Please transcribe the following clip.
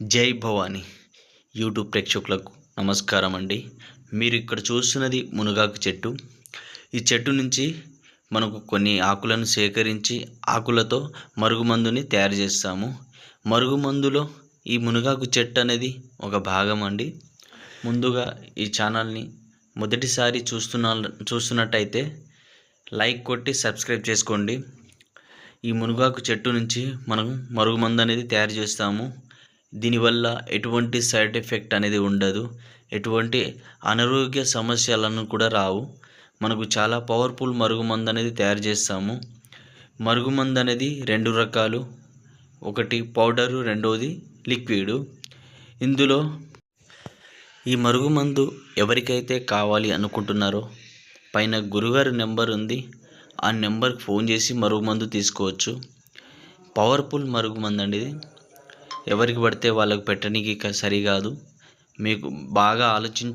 జై భవానీ యూట్యూబ్ ప్రేక్షకులకు నమస్కారం అండి. మీరు ఇక్కడ చూస్తున్నది మునగాకు చెట్టు. ఈ చెట్టు నుంచి మనకు కొన్ని ఆకులను సేకరించి ఆకులతో మరుగుమందుని తయారు చేస్తాము. మరుగుమందులో ఈ మునగాకు చెట్టు అనేది ఒక భాగం అండి. ముందుగా ఈ ఛానల్ని మొదటిసారి చూస్తున్నట్టయితే లైక్ కొట్టి సబ్స్క్రైబ్ చేసుకోండి. ఈ మునగాకు చెట్టు నుంచి మనం మరుగుమందు అనేది తయారు చేస్తాము. దీనివల్ల ఎటువంటి సైడ్ ఎఫెక్ట్ అనేది ఉండదు, ఎటువంటి అనారోగ్య సమస్యలను కూడా రావు. మనకు చాలా పవర్ఫుల్ మరుగుమందు అనేది తయారు చేస్తాము. మరుగుమందు అనేది రెండు రకాలు, ఒకటి పౌడరు, రెండవది లిక్విడ్. ఇందులో ఈ మరుగుమందు ఎవరికైతే కావాలి అనుకుంటున్నారో పైన గురుగారి నెంబర్ ఉంది, ఆ నెంబర్కి ఫోన్ చేసి మరుగుమందు తీసుకోవచ్చు. పవర్ఫుల్ మరుగుమందు అండి ఇది. ఎవరికి పడితే వాళ్ళకు పెట్టడానికి సరికాదు. మీకు బాగా ఆలోచించి